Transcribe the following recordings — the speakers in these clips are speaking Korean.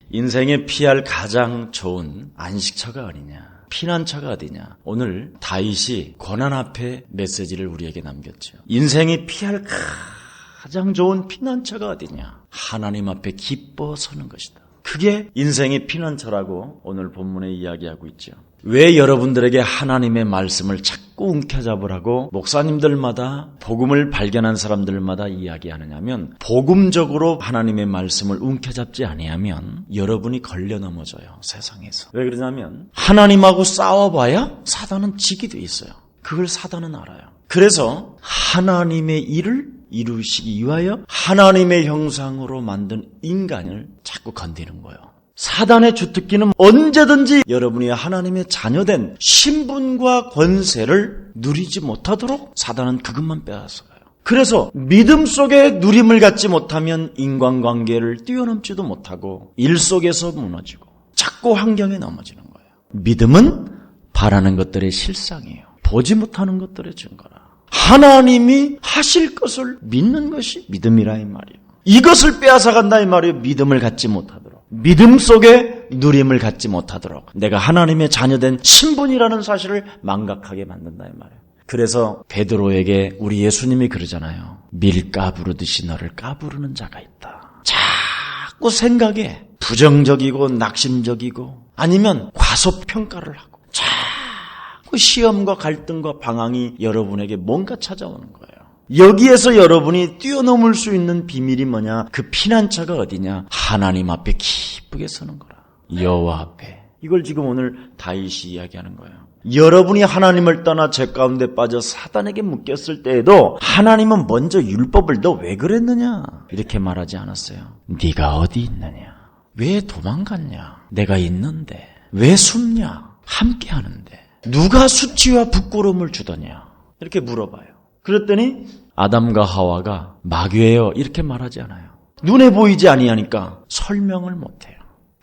인생에 피할 가장 좋은 안식처가 어디냐? 피난처가 어디냐? 오늘 다윗이 고난 앞에 메시지를 우리에게 남겼죠. 인생이 피할 가장 좋은 피난처가 어디냐? 하나님 앞에 기뻐 서는 것이다. 그게 인생의 피난처라고 오늘 본문에 이야기하고 있죠. 왜 여러분들에게 하나님의 말씀을 자꾸 움켜잡으라고 목사님들마다 복음을 발견한 사람들마다 이야기하느냐면, 복음적으로 하나님의 말씀을 움켜잡지 아니하면 여러분이 걸려 넘어져요, 세상에서. 왜 그러냐면 하나님하고 싸워봐야 사단은 지게 돼 있어요. 그걸 사단은 알아요. 그래서 하나님의 일을 이루시기 위하여 하나님의 형상으로 만든 인간을 자꾸 건드리는 거예요. 사단의 주특기는 언제든지 여러분이 하나님의 자녀된 신분과 권세를 누리지 못하도록 사단은 그것만 빼앗아가요. 그래서 믿음 속에 누림을 갖지 못하면 인간관계를 뛰어넘지도 못하고 일 속에서 무너지고 자꾸 환경에 넘어지는 거예요. 믿음은 바라는 것들의 실상이에요. 보지 못하는 것들의 증거라. 하나님이 하실 것을 믿는 것이 믿음이라 이 말이에요. 이것을 빼앗아간다 이 말이에요. 믿음을 갖지 못하도록, 믿음 속에 누림을 갖지 못하도록 내가 하나님의 자녀된 신분이라는 사실을 망각하게 만든다 이 말이에요. 그래서 베드로에게 우리 예수님이 그러잖아요. 밀 까부르듯이 너를 까부르는 자가 있다. 자꾸 생각에 부정적이고 낙심적이고 아니면 과소평가를 하고 자꾸 시험과 갈등과 방황이 여러분에게 뭔가 찾아오는 거예요. 여기에서 여러분이 뛰어넘을 수 있는 비밀이 뭐냐? 그 피난처가 어디냐? 하나님 앞에 기쁘게 서는 거라. 여호와 앞에. 이걸 지금 오늘 다윗이 이야기하는 거예요. 여러분이 하나님을 떠나 죄 가운데 빠져 사단에게 묶였을 때에도 하나님은 먼저 율법을 너 왜 그랬느냐? 이렇게 말하지 않았어요. 네가 어디 있느냐? 왜 도망갔냐? 내가 있는데. 왜 숨냐? 함께 하는데. 누가 수치와 부끄러움을 주더냐? 이렇게 물어봐요. 그랬더니 아담과 하와가 마귀예요 이렇게 말하지 않아요. 눈에 보이지 아니하니까 설명을 못해요.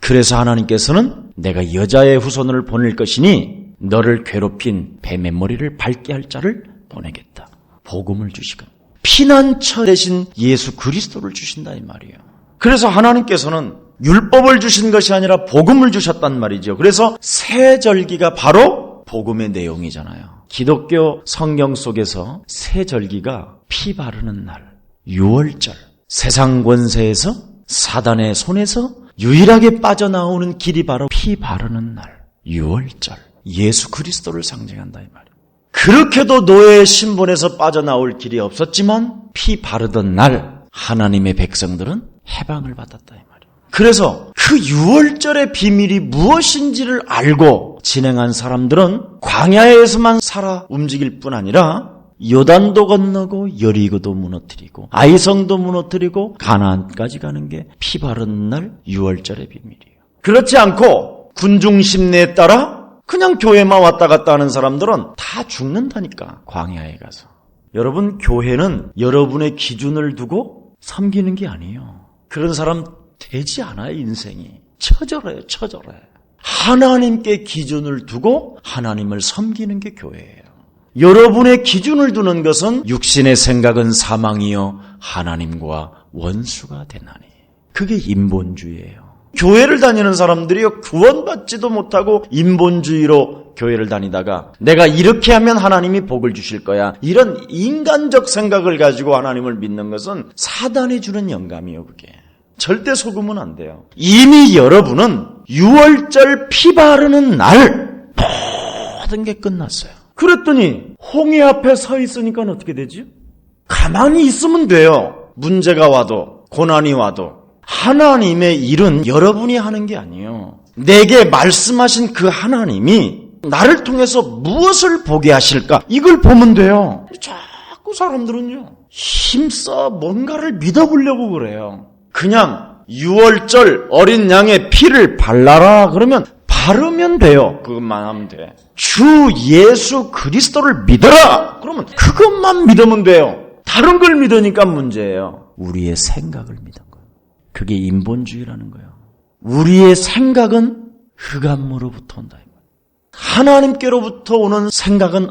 그래서 하나님께서는 내가 여자의 후손을 보낼 것이니 너를 괴롭힌 뱀의 머리를 밟게 할 자를 보내겠다. 복음을 주시고 피난처 대신 예수 그리스도를 주신다 이 말이에요. 그래서 하나님께서는 율법을 주신 것이 아니라 복음을 주셨단 말이죠. 그래서 세절기가 바로 복음의 내용이잖아요. 기독교 성경 속에서 세절기가 피 바르는 날, 유월절, 세상 권세에서 사단의 손에서 유일하게 빠져나오는 길이 바로 피 바르는 날, 유월절, 예수 그리스도를 상징한다 이 말이에요. 그렇게도 노예의 신분에서 빠져나올 길이 없었지만 피 바르던 날 하나님의 백성들은 해방을 받았다 이 말이에요. 그래서 그 유월절의 비밀이 무엇인지를 알고 진행한 사람들은 광야에서만 살아 움직일 뿐 아니라 요단도 건너고 여리고도 무너뜨리고 아이성도 무너뜨리고 가나안까지 가는 게 피 바르는 날 유월절의 비밀이에요. 그렇지 않고 군중심내에 따라 그냥 교회만 왔다 갔다 하는 사람들은 다 죽는다니까. 광야에 가서. 여러분, 교회는 여러분의 기준을 두고 섬기는 게 아니에요. 그런 사람 되지 않아요. 인생이 처절해요. 처절해. 하나님께 기준을 두고 하나님을 섬기는 게 교회예요. 여러분의 기준을 두는 것은 육신의 생각은 사망이요 하나님과 원수가 되나니. 그게 인본주의예요. 교회를 다니는 사람들이요 구원받지도 못하고 인본주의로 교회를 다니다가 내가 이렇게 하면 하나님이 복을 주실 거야, 이런 인간적 생각을 가지고 하나님을 믿는 것은 사단이 주는 영감이에요. 그게 절대 속으면 안 돼요. 이미 여러분은 유월절 피 바르는 날 모든 게 끝났어요. 그랬더니 홍해 앞에 서 있으니까 어떻게 되지? 가만히 있으면 돼요. 문제가 와도 고난이 와도. 하나님의 일은 여러분이 하는 게 아니에요. 내게 말씀하신 그 하나님이 나를 통해서 무엇을 보게 하실까? 이걸 보면 돼요. 자꾸 사람들은요 힘써 뭔가를 믿어보려고 그래요. 그냥 유월절 어린 양의 피를 발라라 그러면 바르면 돼요. 그것만 하면 돼. 주 예수 그리스도를 믿어라 그러면 그것만 믿으면 돼요. 다른 걸 믿으니까 문제예요. 우리의 생각을 믿은 거예요. 그게 인본주의라는 거예요. 우리의 생각은 흑암으로부터 온다. 하나님께로부터 오는 생각은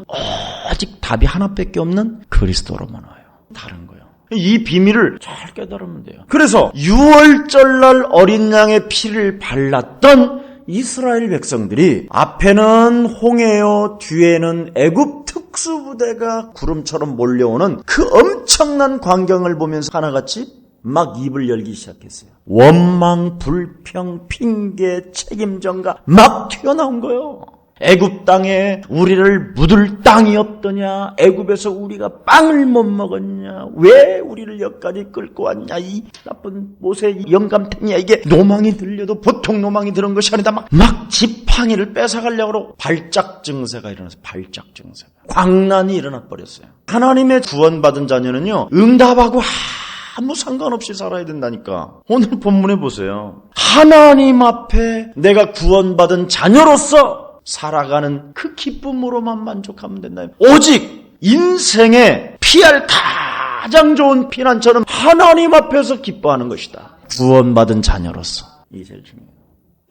오직 답이 하나밖에 없는 그리스도로만 와요. 다른 거예요. 이 비밀을 잘 깨달으면 돼요. 그래서 6월절날 어린 양의 피를 발랐던 이스라엘 백성들이 앞에는 홍해요, 뒤에는 애굽 특수부대가 구름처럼 몰려오는 그 엄청난 광경을 보면서 하나같이 막 입을 열기 시작했어요. 원망, 불평, 핑계, 책임전가 막 튀어나온 거예요. 애굽 땅에 우리를 묻을 땅이 없더냐, 애굽에서 우리가 빵을 못 먹었냐, 왜 우리를 여기까지 끌고 왔냐, 이 나쁜 모세 영감탱이야. 이게 노망이 들려도 보통 노망이 드는 것이 아니다. 막 지팡이를 뺏어가려고 발작 증세가 일어나서 발작 증세가 광난이 일어나 버렸어요. 하나님의 구원받은 자녀는요, 응답하고 아무 상관없이 살아야 된다니까. 오늘 본문에 보세요. 하나님 앞에 내가 구원받은 자녀로서 살아가는 그 기쁨으로만 만족하면 된다. 오직 인생에 피할 가장 좋은 피난처는 하나님 앞에서 기뻐하는 것이다. 구원받은 자녀로서. 이게 제일 중요해요.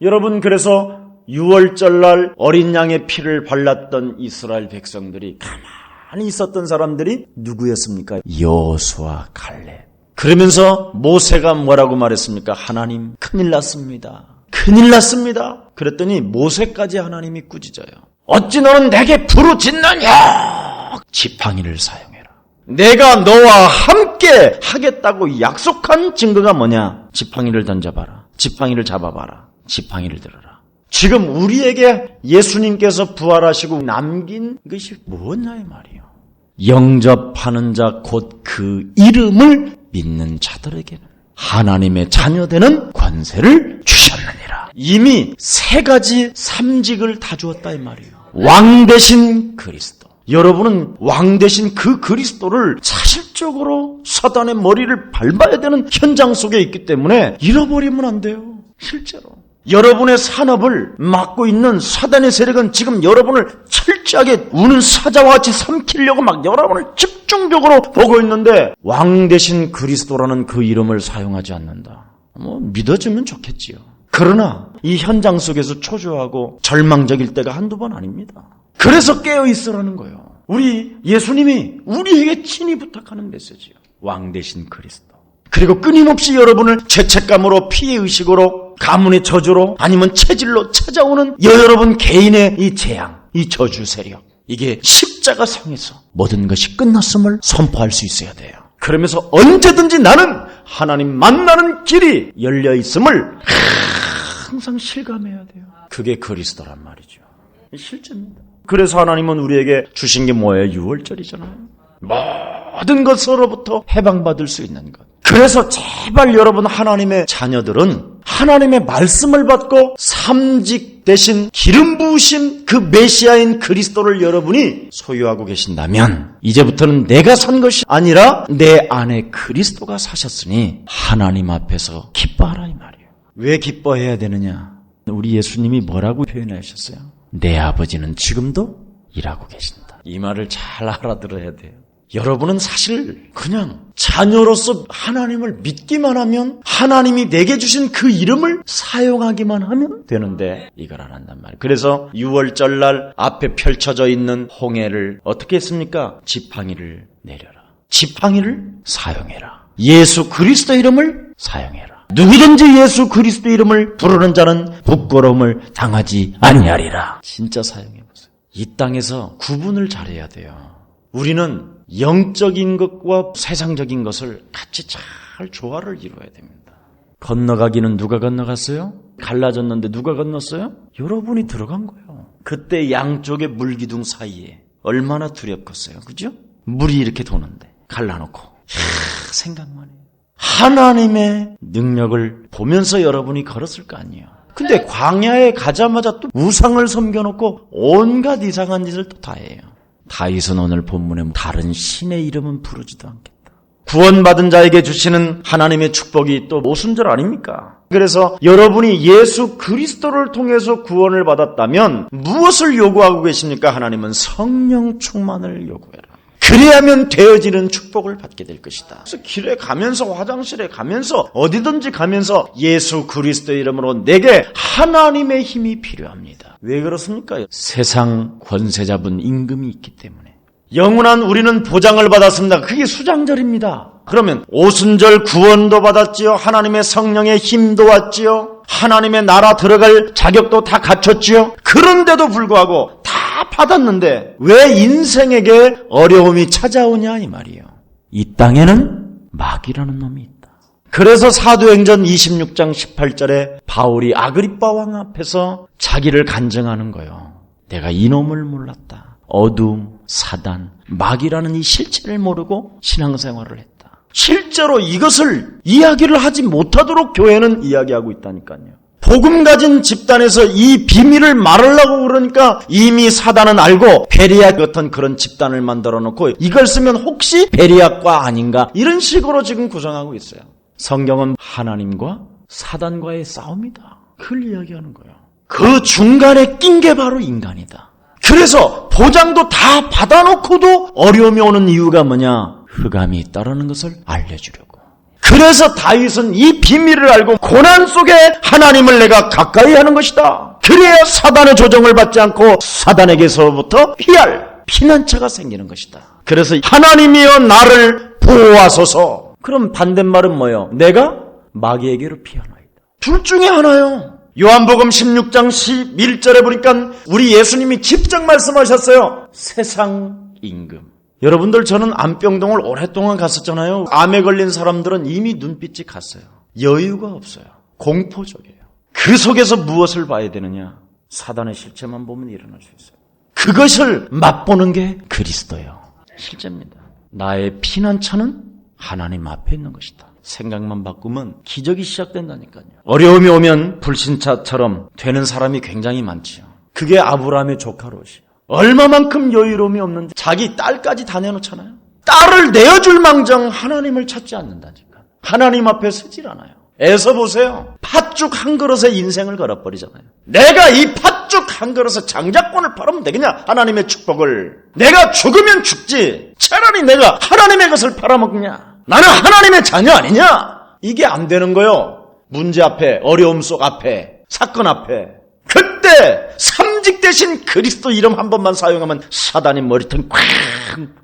여러분, 그래서 6월절날 어린 양의 피를 발랐던 이스라엘 백성들이 가만히 있었던 사람들이 누구였습니까? 여호수아, 갈렙. 그러면서 모세가 뭐라고 말했습니까? 하나님, 큰일 났습니다. 큰일 났습니다. 그랬더니 모세까지 하나님이 꾸짖어요. 어찌 너는 내게 부르짖느냐? 지팡이를 사용해라. 내가 너와 함께 하겠다고 약속한 증거가 뭐냐? 지팡이를 던져봐라. 지팡이를 잡아봐라. 지팡이를 들어라. 지금 우리에게 예수님께서 부활하시고 남긴 것이 뭐냐의 말이에요. 영접하는 자 곧 그 이름을 믿는 자들에게는 하나님의 자녀되는 권세를 주셨느니라. 이미 세 가지 삼직을 다 주었다 이 말이에요. 왕 대신 그리스도. 여러분은 왕 대신 그 그리스도를 사실적으로 사단의 머리를 밟아야 되는 현장 속에 있기 때문에 잃어버리면 안 돼요. 실제로. 여러분의 산업을 막고 있는 사단의 세력은 지금 여러분을 철저하게 우는 사자와 같이 삼키려고 막 여러분을 집중적으로 보고 있는데 왕 대신 그리스도라는 그 이름을 사용하지 않는다. 믿어주면 좋겠지요. 그러나 이 현장 속에서 초조하고 절망적일 때가 한두 번 아닙니다. 그래서 깨어있으라는 거예요. 우리 예수님이 우리에게 친히 부탁하는 메시지요. 왕 대신 그리스도. 그리고 끊임없이 여러분을 죄책감으로, 피해의식으로, 가문의 저주로, 아니면 체질로 찾아오는 여러분 개인의 이 재앙, 이 저주 세력, 이게 십자가 상에서 모든 것이 끝났음을 선포할 수 있어야 돼요. 그러면서 언제든지 나는 하나님 만나는 길이 열려있음을 항상 실감해야 돼요. 그게 그리스도란 말이죠. 실제입니다. 그래서 하나님은 우리에게 주신 게 뭐예요? 6월절이잖아요. 모든 것으로부터 해방받을 수 있는 것. 그래서 제발 여러분 하나님의 자녀들은 하나님의 말씀을 받고 삼직 대신 기름 부으신 그 메시아인 그리스도를 여러분이 소유하고 계신다면 이제부터는 내가 산 것이 아니라 내 안에 그리스도가 사셨으니 하나님 앞에서 기뻐하라 이 말이에요. 왜 기뻐해야 되느냐? 우리 예수님이 뭐라고 표현하셨어요? 내 아버지는 지금도 일하고 계신다. 이 말을 잘 알아들어야 돼요. 여러분은 사실 그냥 자녀로서 하나님을 믿기만 하면 하나님이 내게 주신 그 이름을 사용하기만 하면 되는데 이걸 안 한단 말이에요. 그래서 6월절날 앞에 펼쳐져 있는 홍해를 어떻게 했습니까? 지팡이를 내려라. 지팡이를 사용해라. 예수 그리스도 이름을 사용해라. 누구든지 예수 그리스도 이름을 부르는 자는 부끄러움을 당하지 아니하리라. 진짜 사용해보세요. 이 땅에서 구분을 잘해야 돼요. 우리는 영적인 것과 세상적인 것을 같이 잘 조화를 이루어야 됩니다. 건너가기는 누가 건너갔어요? 갈라졌는데 누가 건넜어요? 여러분이 들어간 거예요. 그때 양쪽의 물기둥 사이에 얼마나 두렵겠어요. 그죠? 물이 이렇게 도는데 갈라놓고 생각만 해요. 하나님의 능력을 보면서 여러분이 걸었을 거 아니에요. 근데 광야에 가자마자 또 우상을 섬겨놓고 온갖 이상한 짓을 또 다 해요. 다윗은 오늘 본문에 다른 신의 이름은 부르지도 않겠다. 구원받은 자에게 주시는 하나님의 축복이 또 모순절 아닙니까? 그래서 여러분이 예수 그리스도를 통해서 구원을 받았다면 무엇을 요구하고 계십니까? 하나님은 성령 충만을 요구해라. 그래야만 되어지는 축복을 받게 될 것이다. 그래서 길에 가면서 화장실에 가면서 어디든지 가면서 예수 그리스도의 이름으로 내게 하나님의 힘이 필요합니다. 왜 그렇습니까? 세상 권세 잡은 임금이 있기 때문에 영원한 우리는 보장을 받았습니다. 그게 수장절입니다. 그러면 오순절 구원도 받았지요. 하나님의 성령의 힘도 왔지요. 하나님의 나라 들어갈 자격도 다 갖췄지요. 그런데도 불구하고 다 받았는데 왜 인생에게 어려움이 찾아오냐 이 말이에요. 이 땅에는 마귀라는 놈이 있다. 그래서 사도행전 26장 18절에 바울이 아그리빠 왕 앞에서 자기를 간증하는 거예요. 내가 이놈을 몰랐다. 어둠, 사단, 마귀라는 이 실체를 모르고 신앙생활을 했다. 실제로 이것을 이야기를 하지 못하도록 교회는 이야기하고 있다니까요. 복음 가진 집단에서 이 비밀을 말하려고 그러니까 이미 사단은 알고 베리악 같은 그런 집단을 만들어 놓고 이걸 쓰면 혹시 베리악과 아닌가 이런 식으로 지금 구성하고 있어요. 성경은 하나님과 사단과의 싸움이다. 그걸 이야기하는 거예요. 그 중간에 낀 게 바로 인간이다. 그래서 보장도 다 받아놓고도 어려움이 오는 이유가 뭐냐? 흑암이 있다라는 것을 알려주려고. 그래서 다윗은 이 비밀을 알고 고난 속에 하나님을 내가 가까이 하는 것이다. 그래야 사단의 조정을 받지 않고 사단에게서부터 피할 피난처가 생기는 것이다. 그래서 하나님이여 나를 보호하소서. 그럼 반대말은 뭐예요? 내가 마귀에게로 피하나이다. 둘 중에 하나요. 요한복음 16장 11절에 보니까 우리 예수님이 직접 말씀하셨어요. 세상 임금. 여러분들 저는 암병동을 오랫동안 갔었잖아요. 암에 걸린 사람들은 이미 눈빛이 갔어요. 여유가 없어요. 공포적이에요. 그 속에서 무엇을 봐야 되느냐? 사단의 실체만 보면 일어날 수 있어요. 그것을 맛보는 게 그리스도예요. 실제입니다. 나의 피난처는 하나님 앞에 있는 것이다. 생각만 바꾸면 기적이 시작된다니까요. 어려움이 오면 불신자처럼 되는 사람이 굉장히 많지요. 그게 아브라함의 조카 롯이에요. 얼마만큼 여유로움이 없는데 자기 딸까지 다 내놓잖아요. 딸을 내어줄 망정 하나님을 찾지 않는다니까. 하나님 앞에 서질 않아요. 애서 보세요. 팥죽 한 그릇에 인생을 걸어버리잖아요. 내가 이 팥죽 한 그릇에 장자권을 팔으면 되겠냐? 하나님의 축복을. 내가 죽으면 죽지. 차라리 내가 하나님의 것을 팔아먹냐? 나는 하나님의 자녀 아니냐? 이게 안 되는 거요. 문제 앞에, 어려움 속 앞에, 사건 앞에. 그때 삼직 대신 그리스도 이름 한 번만 사용하면 사단이 머리통 콱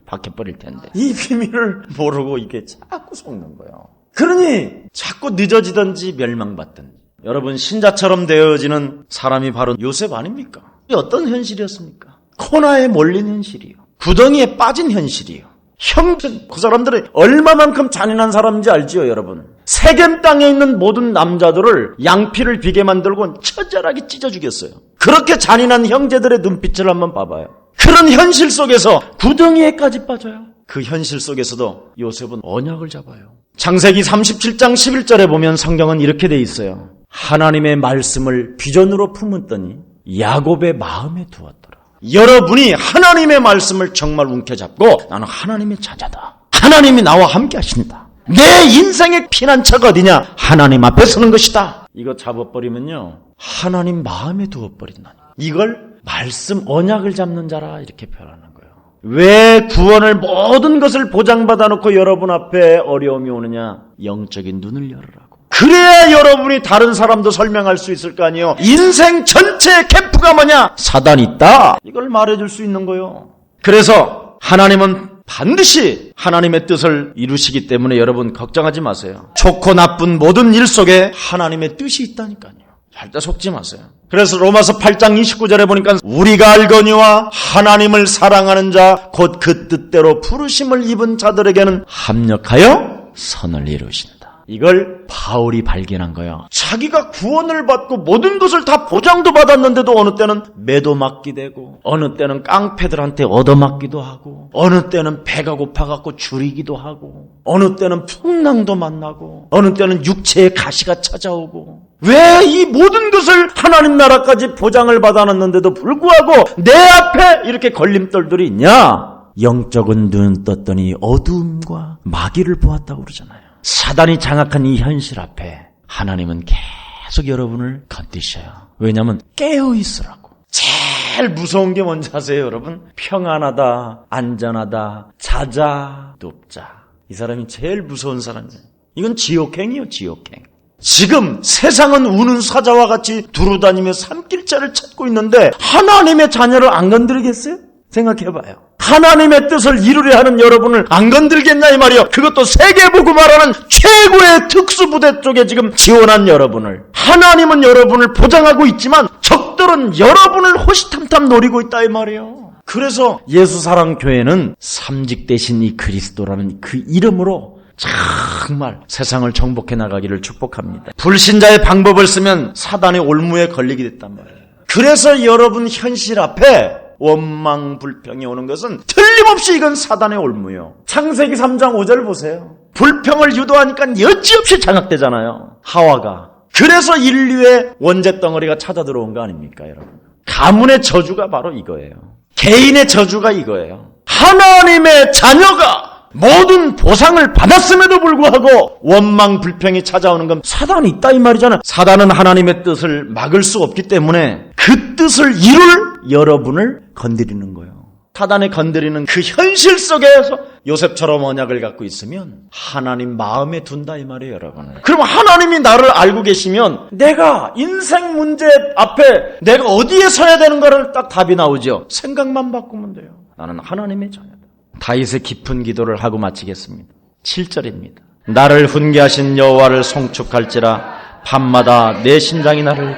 박혀버릴 텐데 이 비밀을 모르고 이게 자꾸 속는 거예요. 그러니 자꾸 늦어지든지 멸망받든지. 여러분 신자처럼 되어지는 사람이 바로 요셉 아닙니까? 어떤 현실이었습니까? 코나에 몰린 현실이요. 구덩이에 빠진 현실이요. 형편, 그 사람들이 얼마만큼 잔인한 사람인지 알지요, 여러분? 세겜 땅에 있는 모든 남자들을 양피를 비게 만들고 처절하게 찢어 죽였어요. 그렇게 잔인한 형제들의 눈빛을 한번 봐봐요. 그런 현실 속에서 구덩이에까지 빠져요. 그 현실 속에서도 요셉은 언약을 잡아요. 창세기 37장 11절에 보면 성경은 이렇게 돼 있어요. 하나님의 말씀을 비전으로 품었더니 야곱의 마음에 두었더라. 여러분이 하나님의 말씀을 정말 움켜잡고 나는 하나님의 자녀다. 하나님이 나와 함께 하신다. 내 인생의 피난처가 어디냐? 하나님 앞에 서는 것이다. 이거 잡아버리면요. 하나님 마음에 두어버린다. 이걸 말씀 언약을 잡는 자라 이렇게 표현하는 거예요. 왜 구원을 모든 것을 보장받아 놓고 여러분 앞에 어려움이 오느냐? 영적인 눈을 열으라고. 그래야 여러분이 다른 사람도 설명할 수 있을 거 아니에요. 인생 전체의 캠프가 뭐냐? 사단이 있다. 이걸 말해줄 수 있는 거예요. 그래서 하나님은 반드시 하나님의 뜻을 이루시기 때문에 여러분 걱정하지 마세요. 좋고 나쁜 모든 일 속에 하나님의 뜻이 있다니까요. 절대 속지 마세요. 그래서 로마서 8장 29절에 보니까 우리가 알거니와 하나님을 사랑하는 자 곧 그 뜻대로 부르심을 입은 자들에게는 합력하여 선을 이루신다. 이걸 바울이 발견한 거예요. 자기가 구원을 받고 모든 것을 다 보장도 받았는데도 어느 때는 매도 맞게 되고 어느 때는 깡패들한테 얻어맞기도 하고 어느 때는 배가 고파갖고 줄이기도 하고 어느 때는 풍랑도 만나고 어느 때는 육체의 가시가 찾아오고 왜 이 모든 것을 하나님 나라까지 보장을 받아놨는데도 불구하고 내 앞에 이렇게 걸림돌들이 있냐? 영적은 눈 떴더니 어두움과 마귀를 보았다고 그러잖아요. 사단이 장악한 이 현실 앞에 하나님은 계속 여러분을 건드셔요. 왜냐하면 깨어있으라고. 제일 무서운 게 뭔지 아세요, 여러분? 평안하다, 안전하다, 자자, 눕자. 이 사람이 제일 무서운 사람이에요. 이건 지옥행이에요, 지옥행. 지금 세상은 우는 사자와 같이 두루다니며 산길자를 찾고 있는데 하나님의 자녀를 안 건드리겠어요? 생각해봐요. 하나님의 뜻을 이루려 하는 여러분을 안 건들겠냐 이 말이요. 그것도 세계복음화라는 최고의 특수부대 쪽에 지금 지원한 여러분을, 하나님은 여러분을 보장하고 있지만 적들은 여러분을 호시탐탐 노리고 있다 이 말이에요. 그래서 예수사랑교회는 삼직 대신 이 그리스도라는 그 이름으로 정말 세상을 정복해 나가기를 축복합니다. 불신자의 방법을 쓰면 사단의 올무에 걸리게 됐단 말이에요. 그래서 여러분 현실 앞에 원망 불평이 오는 것은 틀림없이 이건 사단의 올무요. 창세기 3장 5절 보세요. 불평을 유도하니까 여지없이 장악되잖아요. 하와가. 그래서 인류의 원죄 덩어리가 찾아 들어온 거 아닙니까 여러분. 가문의 저주가 바로 이거예요. 개인의 저주가 이거예요. 하나님의 자녀가 모든 보상을 받았음에도 불구하고 원망 불평이 찾아오는 건 사단이 있다 이 말이잖아요. 사단은 하나님의 뜻을 막을 수 없기 때문에 그 뜻을 이룰 여러분을 건드리는 거예요. 사단이 건드리는 그 현실 속에서 요셉처럼 언약을 갖고 있으면 하나님 마음에 둔다 이 말이에요 여러분. 그럼 하나님이 나를 알고 계시면 내가 인생 문제 앞에 내가 어디에 서야 되는가를 딱 답이 나오죠. 생각만 바꾸면 돼요. 나는 하나님의 자녀다. 다윗의 깊은 기도를 하고 마치겠습니다. 7절입니다. 나를 훈계하신 여호와를 송축할지라 밤마다 내 심장이 나를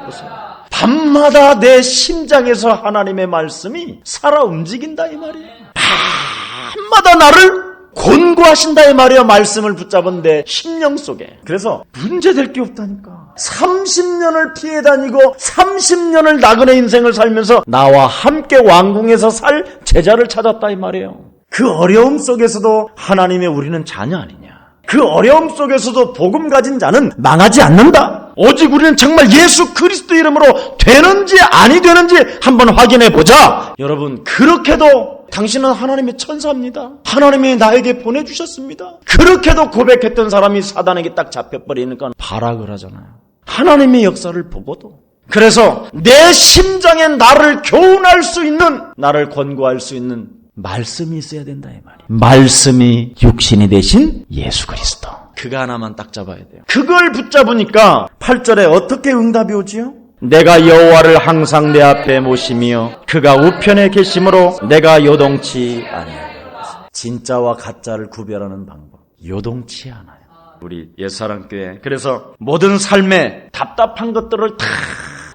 보세요. 밤마다 내 심장에서 하나님의 말씀이 살아 움직인다 이 말이에요. 밤마다 나를 권고하신다 이 말이에요. 말씀을 붙잡은 내 심령 속에. 그래서 문제될 게 없다니까. 30년을 피해 다니고 30년을 나그네 인생을 살면서 나와 함께 왕궁에서 살 제자를 찾았다 이 말이에요. 그 어려움 속에서도 하나님의 우리는 자녀 아니냐. 그 어려움 속에서도 복음 가진 자는 망하지 않는다. 오직 우리는 정말 예수 그리스도 이름으로 되는지 아니 되는지 한번 확인해 보자. 여러분 그렇게도 당신은 하나님의 천사입니다. 하나님이 나에게 보내주셨습니다. 그렇게도 고백했던 사람이 사단에게 딱 잡혀버리니까 발악을 하잖아요. 하나님의 역사를 보고도. 그래서 내 심장에 나를 교훈할 수 있는, 나를 권고할 수 있는 말씀이 있어야 된다 이 말이에요. 말씀이 육신이 되신 예수 그리스도. 그거 하나만 딱 잡아야 돼요. 그걸 붙잡으니까 8절에 어떻게 응답이 오지요? 내가 여호와를 항상 내 앞에 모시며 그가 우편에 계심으로 내가 요동치 아니하리라. 진짜와 가짜를 구별하는 방법. 요동치 않아요. 우리 옛사랑교회. 그래서 모든 삶에 답답한 것들을 다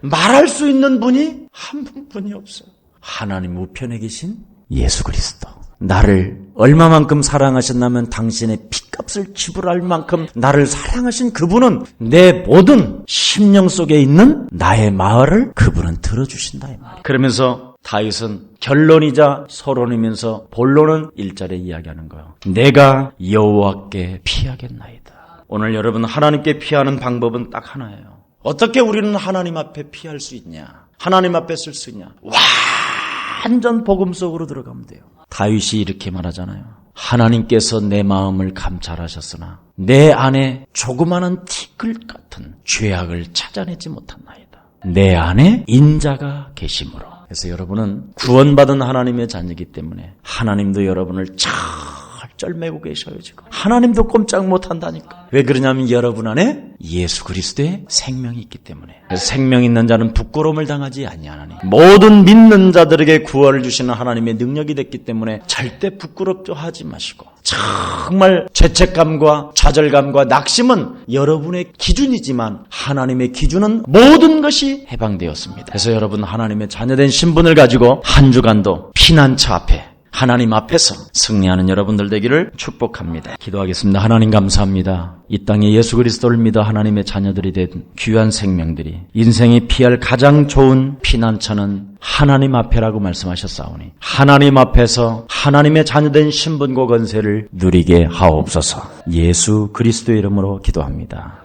말할 수 있는 분이 한 분뿐이 없어요. 하나님 우편에 계신 예수 그리스도. 나를 얼마만큼 사랑하셨나면 당신의 핏값을 지불할 만큼 나를 사랑하신 그분은 내 모든 심령 속에 있는 나의 말을 그분은 들어주신다 이 말이에요. 그러면서 다윗은 결론이자 서론이면서 본론은 1절에 이야기하는 거예요. 내가 여호와께 피하겠나이다. 오늘 여러분 하나님께 피하는 방법은 딱 하나예요. 어떻게 우리는 하나님 앞에 피할 수 있냐? 하나님 앞에 쓸 수 있냐? 완전 복음 속으로 들어가면 돼요. 다윗이 이렇게 말하잖아요. 하나님께서 내 마음을 감찰하셨으나 내 안에 조그마한 티끌 같은 죄악을 찾아내지 못한나이다. 내 안에 인자가 계심으로. 그래서 여러분은 구원받은 하나님의 자녀이기 때문에 하나님도 여러분을 잘 매고 계셔요 지금. 하나님도 꼼짝 못한다니까. 왜 그러냐면 여러분 안에 예수 그리스도의 생명이 있기 때문에. 그래서 생명 있는 자는 부끄러움을 당하지 아니하나니 모든 믿는 자들에게 구원을 주시는 하나님의 능력이 됐기 때문에 절대 부끄럽죠 하지 마시고 정말 죄책감과 좌절감과 낙심은 여러분의 기준이지만 하나님의 기준은 모든 것이 해방되었습니다. 그래서 여러분 하나님의 자녀된 신분을 가지고 한 주간도 피난처 앞에 하나님 앞에서 승리하는 여러분들 되기를 축복합니다. 기도하겠습니다. 하나님 감사합니다. 이 땅에 예수 그리스도를 믿어 하나님의 자녀들이 된 귀한 생명들이 인생이 피할 가장 좋은 피난처는 하나님 앞에라고 말씀하셨사오니 하나님 앞에서 하나님의 자녀된 신분과 권세를 누리게 하옵소서. 예수 그리스도의 이름으로 기도합니다.